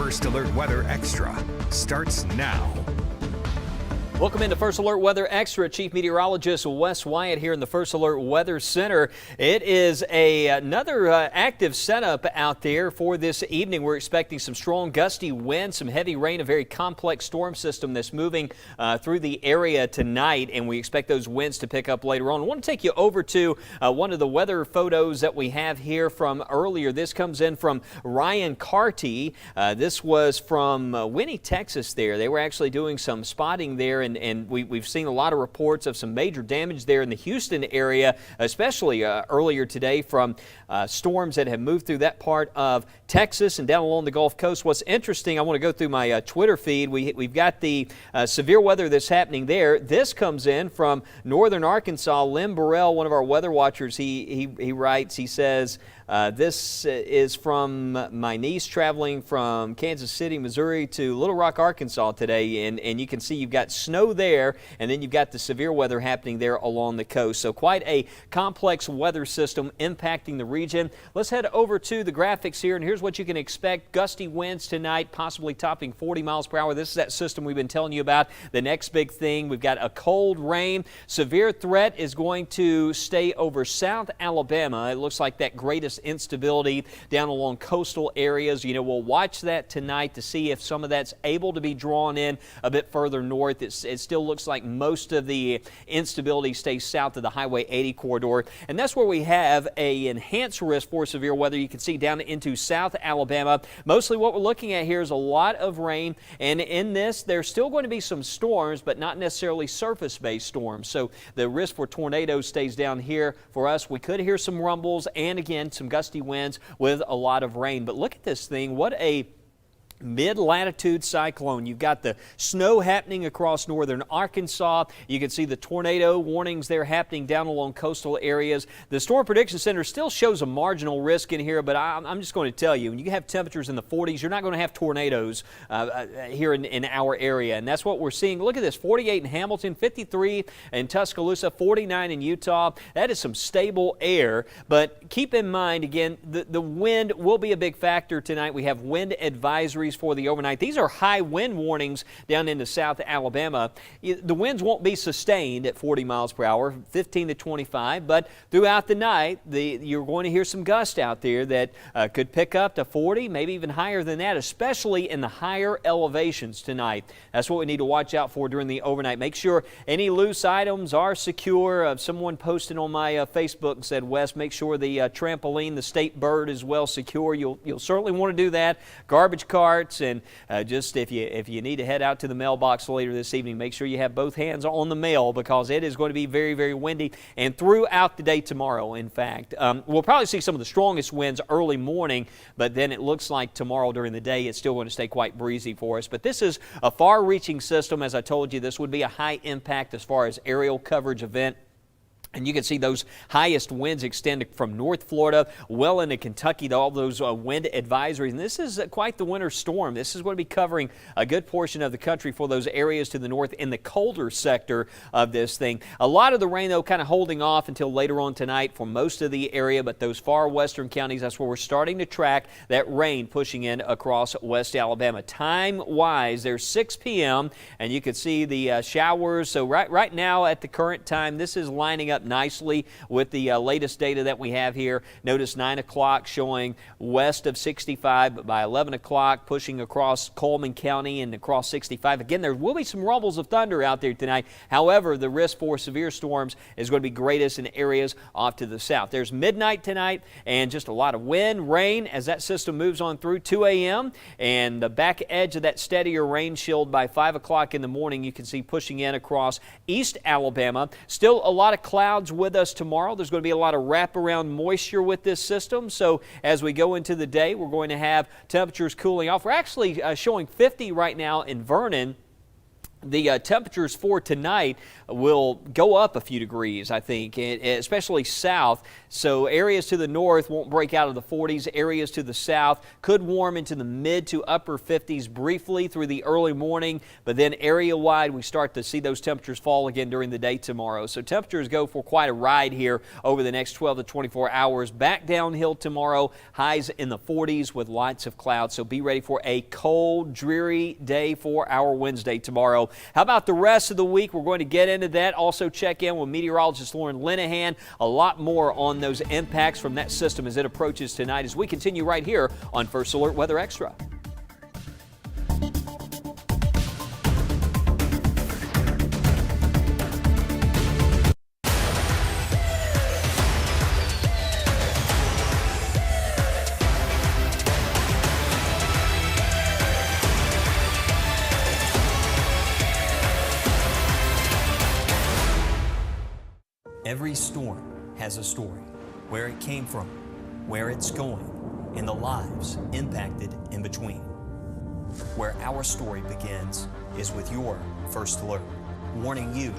First Alert Weather Extra starts now. Welcome into First Alert Weather Extra. Chief Meteorologist Wes Wyatt here in the First Alert Weather Center. It is another active setup out there for this evening. We're expecting some strong gusty winds, some heavy rain, a very complex storm system that's moving through the area tonight, and we expect those winds to pick up later on. I want to take you over to one of the weather photos that we have here from earlier. This comes in from Ryan Carty. This was from Winnie, Texas there. They were actually doing some spotting there, and we've seen a lot of reports of some major damage there in the Houston area, especially earlier today from storms that have moved through that part of Texas and down along the Gulf Coast. What's interesting, I want to go through my Twitter feed. We've got the severe weather that's happening there. This comes in from northern Arkansas. Lynn Burrell, one of our weather watchers, he writes, he says, this is from my niece traveling from Kansas City, Missouri to Little Rock, Arkansas today, and you can see you've got snow there, and then you've got the severe weather happening there along the coast. So quite a complex weather system impacting the region. Let's head over to the graphics here, and here's what you can expect. Gusty winds tonight, possibly topping 40 miles per hour. This is that system we've been telling you about. The next big thing, we've got a cold rain. Severe threat is going to stay over South Alabama. It looks like that greatest instability down along coastal areas. You know, we'll watch that tonight to see if some of that's able to be drawn in a bit further north. It still looks like most of the instability stays south of the Highway 80 corridor, and that's where we have a enhanced risk for severe weather. You can see down into South Alabama. Mostly what we're looking at here is a lot of rain, and in this there's still going to be some storms, but not necessarily surface-based storms. So the risk for tornadoes stays down here for us. We could hear some rumbles and again some gusty winds with a lot of rain. But look at this thing. What a mid-latitude cyclone. You've got the snow happening across northern Arkansas. You can see the tornado warnings there happening down along coastal areas. The Storm Prediction Center still shows a marginal risk in here, but I'm just going to tell you, when you have temperatures in the 40s, you're not going to have tornadoes here in our area, and that's what we're seeing. Look at this, 48 in Hamilton, 53 in Tuscaloosa, 49 in Utah. That is some stable air, but keep in mind, again, the wind will be a big factor tonight. We have wind advisories for the overnight. These are high wind warnings down into South Alabama. The winds won't be sustained at 40 miles per hour, 15 to 25, but throughout the night, you're going to hear some gusts out there that could pick up to 40, maybe even higher than that, especially in the higher elevations tonight. That's what we need to watch out for during the overnight. Make sure any loose items are secure. Someone posted on my Facebook and said, Wes, make sure the trampoline, the state bird, is well secure. You'll certainly want to do that. Garbage cart, and just if you need to head out to the mailbox later this evening, make sure you have both hands on the mail because it is going to be very, very windy and throughout the day tomorrow. In fact, we'll probably see some of the strongest winds early morning, but then it looks like tomorrow during the day it's still going to stay quite breezy for us. But this is a far-reaching system. As I told you, this would be a high impact as far as aerial coverage event. And you can see those highest winds extend from North Florida well into Kentucky, all those wind advisories. And this is quite the winter storm. This is going to be covering a good portion of the country for those areas to the north in the colder sector of this thing. A lot of the rain, though, kind of holding off until later on tonight for most of the area, but those far western counties, that's where we're starting to track that rain pushing in across West Alabama. Time-wise, there's 6 p.m., and you can see the showers. So right now at the current time, this is lining up nicely with the latest data that we have here. Notice 9 o'clock showing west of 65, but by 11 o'clock pushing across Coleman County and across 65. Again, there will be some rumbles of thunder out there tonight. However, the risk for severe storms is going to be greatest in areas off to the south. There's midnight tonight and just a lot of wind, rain as that system moves on through 2 a.m. and the back edge of that steadier rain shield by 5 o'clock in the morning you can see pushing in across East Alabama. Still a lot of clouds with us tomorrow. There's going to be a lot of wraparound moisture with this system. So as we go into the day, we're going to have temperatures cooling off. We're actually showing 50 right now in Vernon. The temperatures for tonight will go up a few degrees, I think, especially south. So areas to the north won't break out of the 40s. Areas to the south could warm into the mid to upper 50s briefly through the early morning. But then area-wide, we start to see those temperatures fall again during the day tomorrow. So temperatures go for quite a ride here over the next 12 to 24 hours. Back downhill tomorrow, highs in the 40s with lots of clouds. So be ready for a cold, dreary day for our Wednesday tomorrow. How about the rest of the week? We're going to get into that. Also check in with meteorologist Lauren Linehan. A lot more on those impacts from that system as it approaches tonight as we continue right here on First Alert Weather Extra. Every storm has a story, where it came from, where it's going, and the lives impacted in between. Where our story begins is with your First Alert, warning you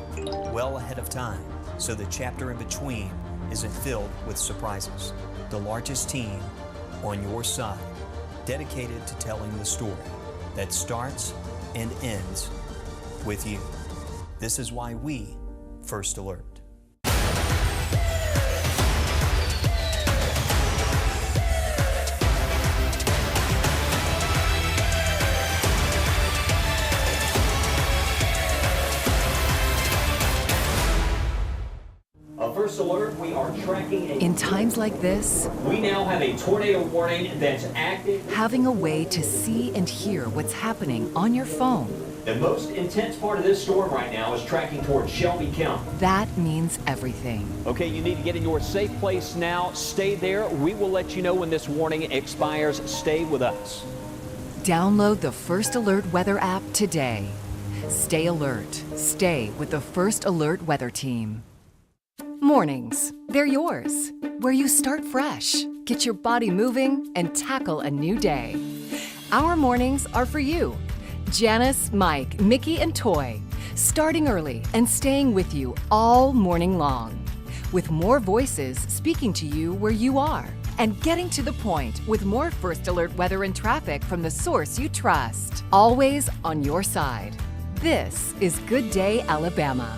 well ahead of time so the chapter in between isn't filled with surprises. The largest team on your side, dedicated to telling the story that starts and ends with you. This is why we First Alert. First Alert, we are tracking In times like this, we now have a tornado warning that's active. having a way to see and hear what's happening on your phone, The most intense part of this storm right now is tracking towards Shelby County. that means everything. Okay, you need to get in your safe place now. Stay there. We will let you know when this warning expires. Stay with us. Download the First Alert Weather app today. Stay alert. Stay with the First Alert Weather Team. Mornings, they're yours. Where you start fresh, get your body moving, and tackle a new day. Our mornings are for you. Janice, Mike, Mickey, and Toy, starting early and staying with you all morning long. With more voices speaking to you where you are and getting to the point with more First Alert weather and traffic from the source you trust. Always on your side. This is Good Day, Alabama.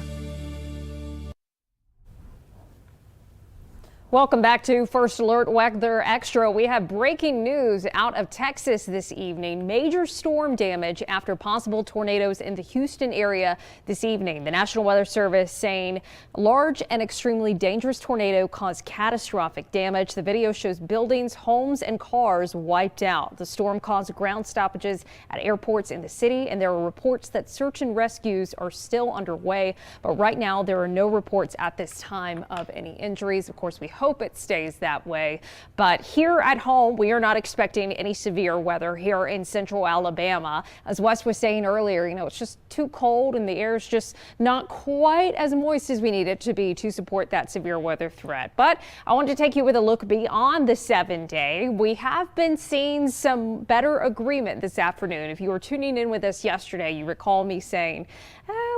Welcome back to First Alert Weather Extra. We have breaking news out of Texas this evening. Major storm damage after possible tornadoes in the Houston area this evening. The National Weather Service saying large and extremely dangerous tornado caused catastrophic damage. The video shows buildings, homes, and cars wiped out. The storm caused ground stoppages at airports in the city, and there are reports that search and rescues are still underway. But right now, there are no reports at this time of any injuries. Of course, we hope it stays that way. But here at home, we are not expecting any severe weather here in central Alabama. As Wes was saying earlier, it's just too cold and the air is just not quite as moist as we need it to be to support that severe weather threat. But I want to take you with a look beyond the 7-day. We have been seeing some better agreement this afternoon. If you were tuning in with us yesterday, you recall me saying,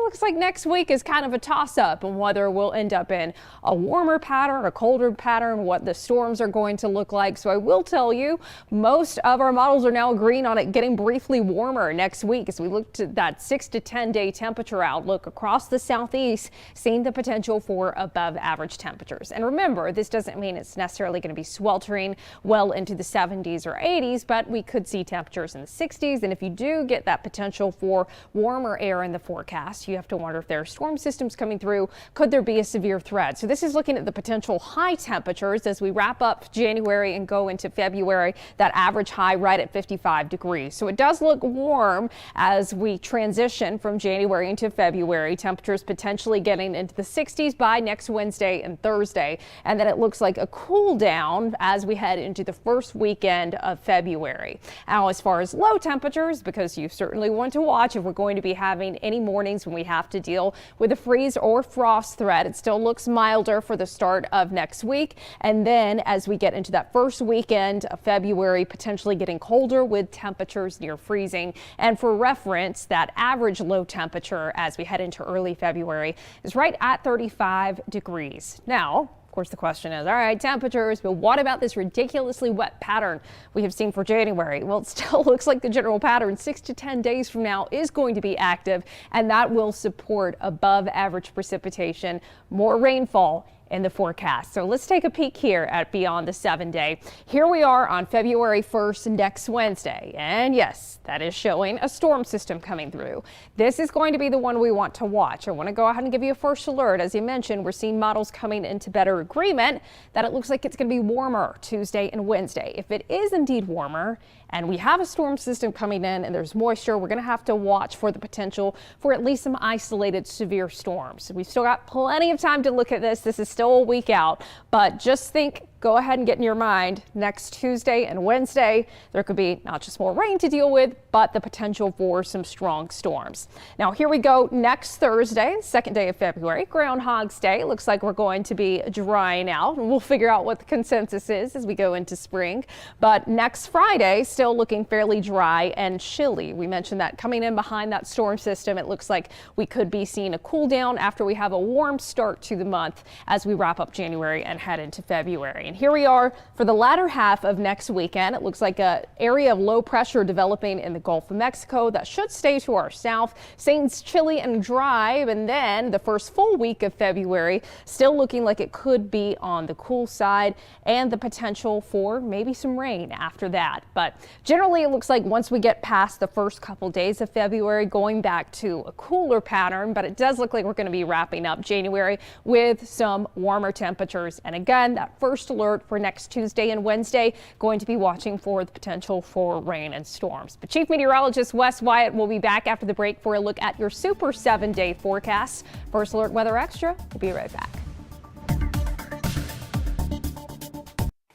looks like next week is kind of a toss-up on whether we'll end up in a warmer pattern, a colder pattern, what the storms are going to look like. So I will tell you, most of our models are now agreeing on it getting briefly warmer next week as we look to that 6 to 10 day temperature outlook across the southeast, seeing the potential for above average temperatures. And remember, this doesn't mean it's necessarily going to be sweltering well into the 70s or 80s, but we could see temperatures in the 60s. And if you do get that potential for warmer air in the forecast, you have to wonder if there are storm systems coming through. Could there be a severe threat? So this is looking at the potential high temperatures as we wrap up January and go into February, that average high right at 55 degrees. So it does look warm as we transition from January into February. Temperatures potentially getting into the 60s by next Wednesday and Thursday. And then it looks like a cool down as we head into the first weekend of February. Now, as far as low temperatures, because you certainly want to watch if we're going to be having any mornings when we have to deal with a freeze or frost threat. It still looks milder for the start of next week. And then as we get into that first weekend of February, potentially getting colder with temperatures near freezing. And for reference, that average low temperature as we head into early February is right at 35 degrees. Now, of course, the question is, all right, temperatures, but what about this ridiculously wet pattern we have seen for January? Well, it still looks like the general pattern 6 to 10 days from now is going to be active, and that will support above average precipitation, more rainfall in the forecast. So let's take a peek here at Beyond the 7-Day. Here we are on February 1st next Wednesday. And yes, that is showing a storm system coming through. This is going to be the one we want to watch. I want to go ahead and give you a first alert. As you mentioned, we're seeing models coming into better agreement that it looks like it's going to be warmer Tuesday and Wednesday. If it is indeed warmer and we have a storm system coming in and there's moisture, we're going to have to watch for the potential for at least some isolated severe storms. We've still got plenty of time to look at this. This is still a week out, but just go ahead and get in your mind next Tuesday and Wednesday, there could be not just more rain to deal with, but the potential for some strong storms. Now here we go next Thursday, second day of February, Groundhog's Day. Looks like we're going to be drying out, and we'll figure out what the consensus is as we go into spring. But next Friday, still looking fairly dry and chilly. We mentioned that coming in behind that storm system, it looks like we could be seeing a cool down after we have a warm start to the month as we wrap up January and head into February. And here we are for the latter half of next weekend. It looks like an area of low pressure developing in the Gulf of Mexico that should stay to our south. Staying chilly and dry, and then the first full week of February still looking like it could be on the cool side and the potential for maybe some rain after that. But generally it looks like once we get past the first couple days of February, going back to a cooler pattern, but it does look like we're going to be wrapping up January with some warmer temperatures. And again, that first alert for next Tuesday and Wednesday, going to be watching for the potential for rain and storms. But Chief Meteorologist Wes Wyatt will be back after the break for a look at your super 7-day forecast. First Alert Weather Extra, we'll be right back.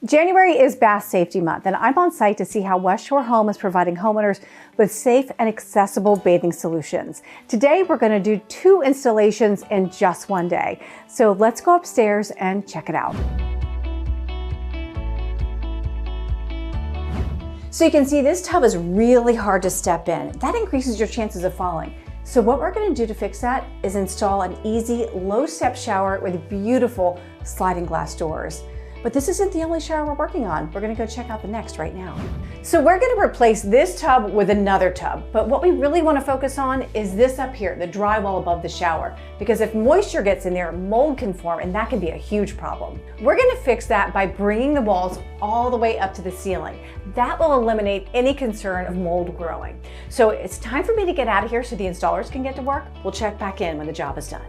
January is Bath Safety Month, and I'm on site to see how West Shore Home is providing homeowners with safe and accessible bathing solutions. Today, we're going to do 2 installations in just one day. So let's go upstairs and check it out. So you can see this tub is really hard to step in. That increases your chances of falling. So what we're going to do to fix that is install an easy, low-step shower with beautiful sliding glass doors. But this isn't the only shower we're working on. We're gonna go check out the next right now. So we're gonna replace this tub with another tub, but what we really wanna focus on is this up here, the drywall above the shower, because if moisture gets in there, mold can form, and that can be a huge problem. We're gonna fix that by bringing the walls all the way up to the ceiling. That will eliminate any concern of mold growing. So it's time for me to get out of here so the installers can get to work. We'll check back in when the job is done.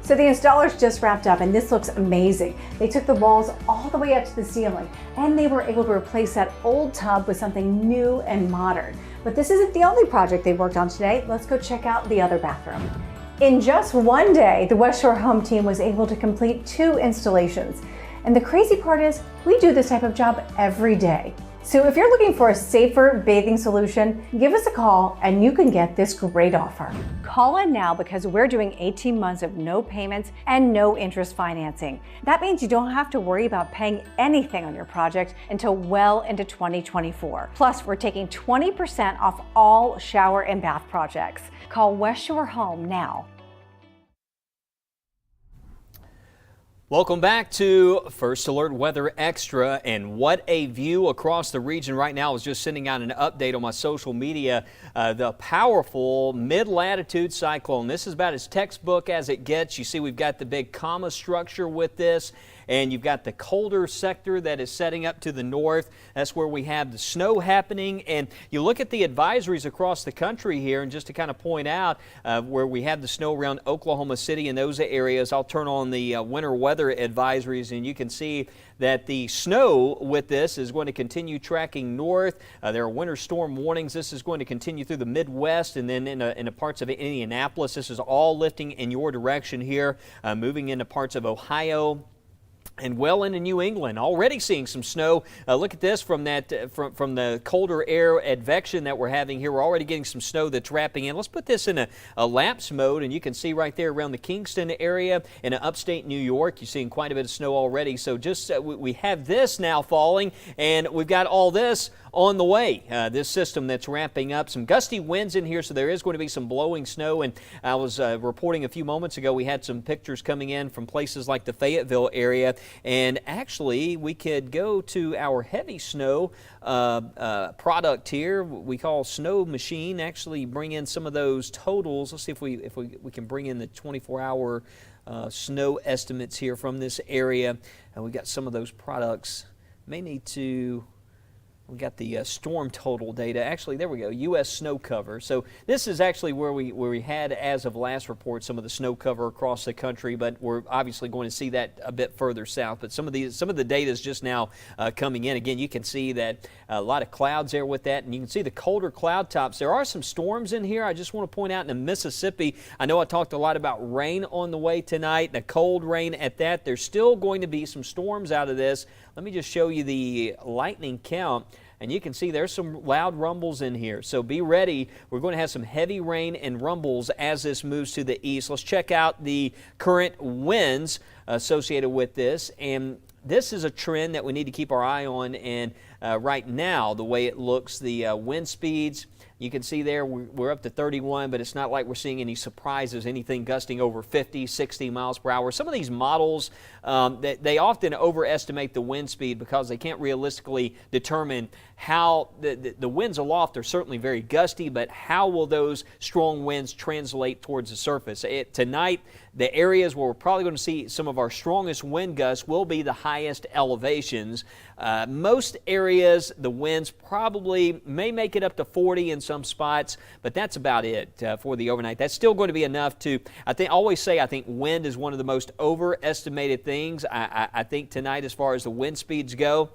So the installers just wrapped up, and this looks amazing. They took the walls all the way up to the ceiling, and they were able to replace that old tub with something new and modern. But this isn't the only project they worked on today. Let's go check out the other bathroom. In just one day, the West Shore Home team was able to complete 2 installations. And the crazy part is, we do this type of job every day. So if you're looking for a safer bathing solution, give us a call and you can get this great offer. Call in now because we're doing 18 months of no payments and no interest financing. That means you don't have to worry about paying anything on your project until well into 2024. Plus, we're taking 20% off all shower and bath projects. Call West Shore Home now. Welcome back to First Alert Weather Extra, and what a view across the region right now. I was just sending out an update on my social media. The powerful mid-latitude cyclone. This is about as textbook as it gets. You see we've got the big comma structure with this, and you've got the colder sector that is setting up to the north. That's where we have the snow happening, and you look at the advisories across the country here, and just to kind of point out where we have the snow around Oklahoma City and those areas, I'll turn on the winter weather advisories, and you can see that the snow with this is going to continue tracking north. There are winter storm warnings. This is going to continue through the Midwest and then into parts of Indianapolis. This is all lifting in your direction here, moving into parts of Ohio and well into New England. Already seeing some snow. Look at this from from the colder air advection that we're having here. We're already getting some snow that's wrapping in. Let's put this in a lapse mode, and you can see right there around the Kingston area in upstate New York, you're seeing quite a bit of snow already. So just we have this now falling, and we've got all this on the way. This system that's ramping up. Some gusty winds in here, so there is going to be some blowing snow. And I was reporting a few moments ago, we had some pictures coming in from places like the Fayetteville area. And actually, we could go to our heavy snow product here. We call Snow Machine. Actually, bring in some of those totals. Let's see if we can bring in the 24-hour snow estimates here from this area. We got some of those products. May need to. We got the storm total data. Actually, there we go, U.S. snow cover. So this is actually where we had, as of last report, some of the snow cover across the country, but we're obviously going to see that a bit further south. But some of the data is just now coming in. Again, you can see that a lot of clouds there with that, and you can see the colder cloud tops. There are some storms in here. I just want to point out in Mississippi, I know I talked a lot about rain on the way tonight, the cold rain at that. There's still going to be some storms out of this. Let me just show you the lightning count. And you can see there's some loud rumbles in here. So be ready. We're going to have some heavy rain and rumbles as this moves to the east. Let's check out the current winds associated with this. And this is a trend that we need to keep our eye on. And right now, the way it looks, the wind speeds, you can see there we're up to 31, but it's not like we're seeing any surprises, anything gusting over 50, 60 miles per hour. Some of these models, they often overestimate the wind speed because they can't realistically determine how the winds aloft are certainly very gusty, but how will those strong winds translate towards the surface? Tonight, the areas where we're probably going to see some of our strongest wind gusts will be the highest elevations. Most areas, the winds probably may make it up to 40 in some spots, but that's about it for the overnight. That's still going to be enough to, I think wind is one of the most overestimated things. I think tonight, as far as the wind speeds go,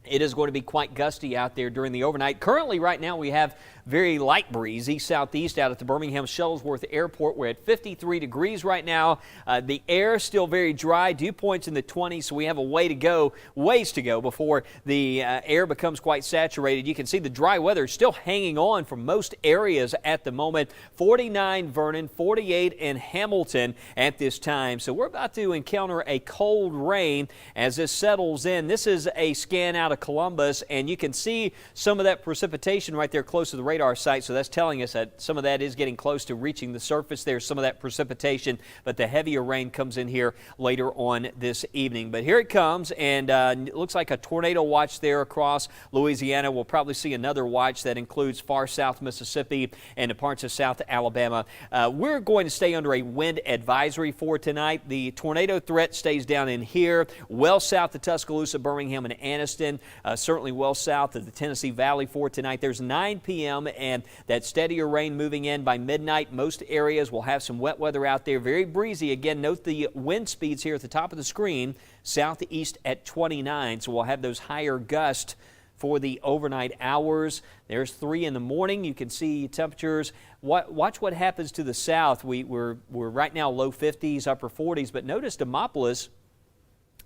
it is going to be quite gusty out there during the overnight. Currently, right now, we have very light breeze, east-southeast out at the Birmingham Shuttlesworth Airport. We're at 53 degrees right now. The air is still very dry, dew points in the 20s, so we have a ways to go before the air becomes quite saturated. You can see the dry weather is still hanging on for most areas at the moment. 49 Vernon, 48 in Hamilton at this time. So we're about to encounter a cold rain as this settles in. This is a scan out of Columbus, and you can see some of that precipitation right there close to the radar site, so that's telling us that some of that is getting close to reaching the surface. There's some of that precipitation, but the heavier rain comes in here later on this evening. But here it comes, and it looks like a tornado watch there across Louisiana. We'll probably see another watch that includes far south Mississippi and the parts of South Alabama. We're going to stay under a wind advisory for tonight. The tornado threat stays down in here, well south of Tuscaloosa, Birmingham, and Anniston, certainly well south of the Tennessee Valley for tonight. There's 9 p.m. and that steadier rain moving in by midnight. Most areas will have some wet weather out there. Very breezy. Again, note the wind speeds here at the top of the screen, southeast at 29. So we'll have those higher gusts for the overnight hours. There's 3 in the morning. You can see temperatures. Watch what happens to the south. We're right now low 50s, upper 40s, but notice Demopolis,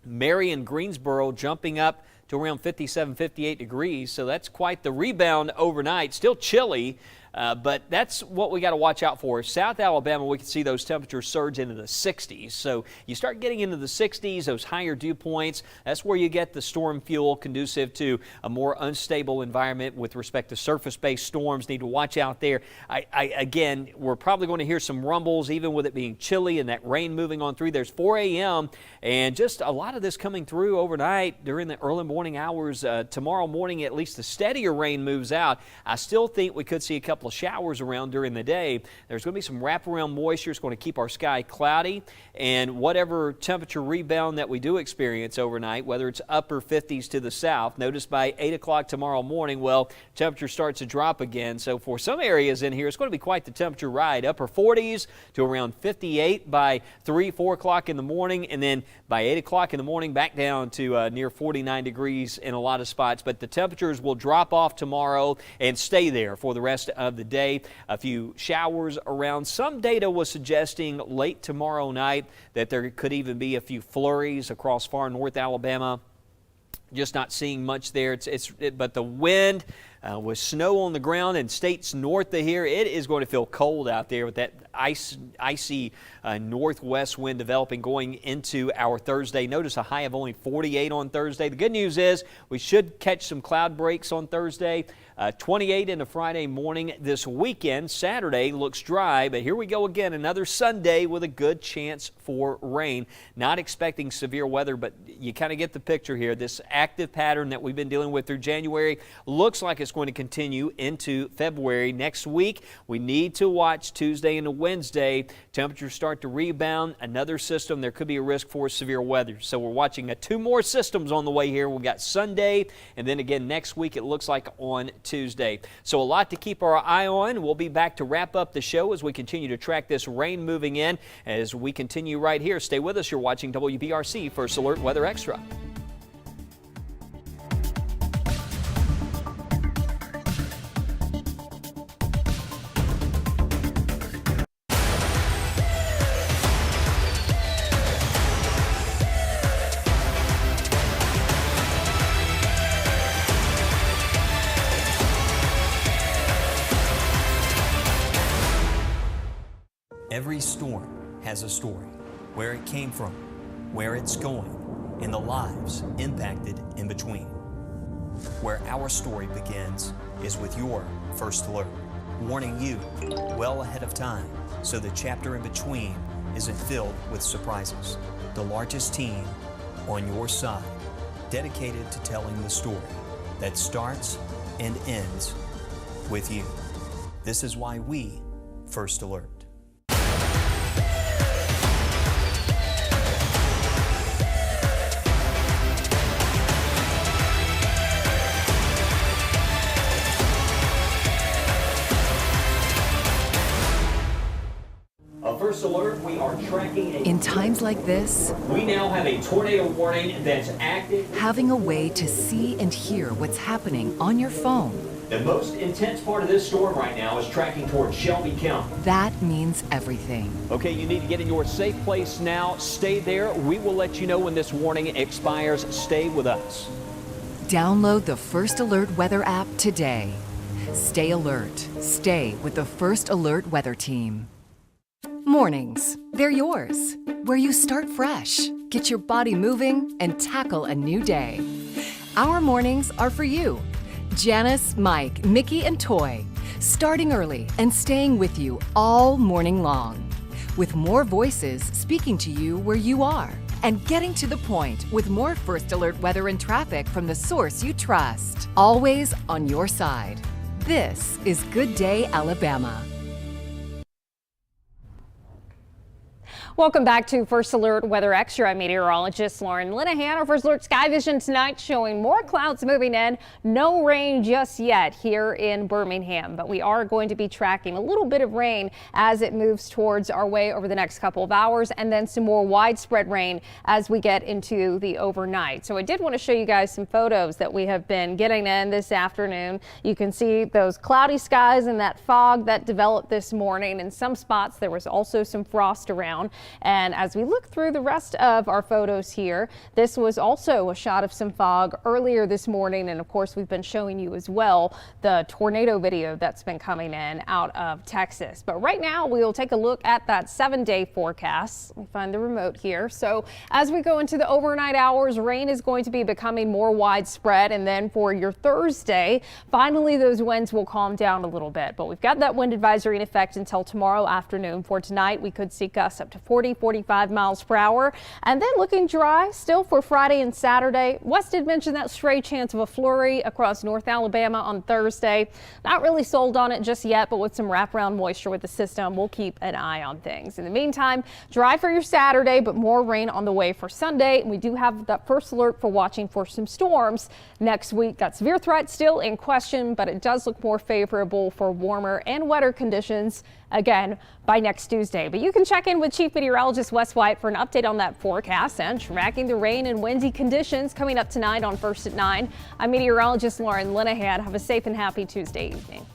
Marion, Greensboro jumping up to around 57, 58 degrees. So that's quite the rebound overnight. Still chilly, but that's what we got to watch out for. South Alabama, we can see those temperatures surge into the 60s. So you start getting into the 60s, those higher dew points, that's where you get the storm fuel conducive to a more unstable environment with respect to surface-based storms. Need to watch out there. Again, we're probably going to hear some rumbles, even with it being chilly and that rain moving on through. There's 4 a.m. and just a lot of this coming through overnight during the early morning hours. Tomorrow morning, at least the steadier rain moves out. I still think we could see a couple couple of showers around during the day. There's going to be some wraparound moisture. It's going to keep our sky cloudy, and whatever temperature rebound that we do experience overnight, whether it's upper 50s to the south, notice by 8 o'clock tomorrow morning, well, temperature starts to drop again. So for some areas in here, it's going to be quite the temperature ride. Upper 40s to around 58 by 3, 4 o'clock in the morning, and then by 8 o'clock in the morning back down to near 49 degrees in a lot of spots. But the temperatures will drop off tomorrow and stay there for the rest of the day. A few showers around. Some data was suggesting late tomorrow night that there could even be a few flurries across far north Alabama. Just not seeing much there. But the wind with snow on the ground in states north of here, it is going to feel cold out there with that icy northwest wind developing going into our Thursday. Notice a high of only 48 on Thursday. The good news is we should catch some cloud breaks on Thursday. 28 into Friday morning. This weekend, Saturday, looks dry, but here we go again, another Sunday with a good chance for rain. Not expecting severe weather, but you kind of get the picture here. This active pattern that we've been dealing with through January looks like it's going to continue into February. Next week, we need to watch Tuesday and Wednesday. Temperatures start to rebound. Another system, there could be a risk for severe weather. So we're watching two more systems on the way here. We've got Sunday, and then again next week it looks like on Tuesday. So a lot to keep our eye on. We'll be back to wrap up the show as we continue to track this rain moving in. As we continue right here, stay with us. You're watching WBRC First Alert Weather Extra. Every storm has a story, where it came from, where it's going, and the lives impacted in between. Where our story begins is with your First Alert, warning you well ahead of time so the chapter in between isn't filled with surprises. The largest team on your side, dedicated to telling the story that starts and ends with you. This is why we First Alert. First Alert, we are tracking In times like this, we now have a tornado warning that's active. having a way to see and hear what's happening on your phone, The most intense part of this storm right now is tracking towards Shelby County. that means everything. Okay, you need to get in your safe place now. Stay there. We will let you know when this warning expires. Stay with us. Download the First Alert Weather app today. Stay alert. Stay with the First Alert Weather Team. Mornings, they're yours. Where you start fresh, get your body moving, and tackle a new day. Our mornings are for you. Janice, Mike, Mickey, and Toy, starting early and staying with you all morning long. With more voices speaking to you where you are. And getting to the point with more First Alert weather and traffic from the source you trust. Always on your side. This is Good Day, Alabama. Welcome back to First Alert Weather Extra. I'm meteorologist Lauren Linehan. Our First Alert Sky Vision tonight showing more clouds moving in. No rain just yet here in Birmingham, but we are going to be tracking a little bit of rain as it moves towards our way over the next couple of hours, and then some more widespread rain as we get into the overnight. So I did want to show you guys some photos that we have been getting in this afternoon. You can see those cloudy skies and that fog that developed this morning. In some spots there was also some frost around. And as we look through the rest of our photos here, this was also a shot of some fog earlier this morning. And of course, we've been showing you as well the tornado video that's been coming in out of Texas. But right now we'll take a look at that 7-day forecast. Let me find the remote here. So as we go into the overnight hours, rain is going to be becoming more widespread. And then for your Thursday, finally those winds will calm down a little bit. But we've got that wind advisory in effect until tomorrow afternoon. For tonight, we could see gusts up to 40-45 miles per hour. And then looking dry still for Friday and Saturday. West did mention that stray chance of a flurry across North Alabama on Thursday. Not really sold on it just yet, but with some wraparound moisture with the system, we'll keep an eye on things. In the meantime, dry for your Saturday, but more rain on the way for Sunday. And we do have that first alert for watching for some storms next week. That severe threat still in question, but it does look more favorable for warmer and wetter conditions again by next Tuesday. But you can check in with Chief Meteorologist Wes White for an update on that forecast and tracking the rain and windy conditions coming up tonight on First at 9. I'm meteorologist Lauren Linehan. Have a safe and happy Tuesday evening.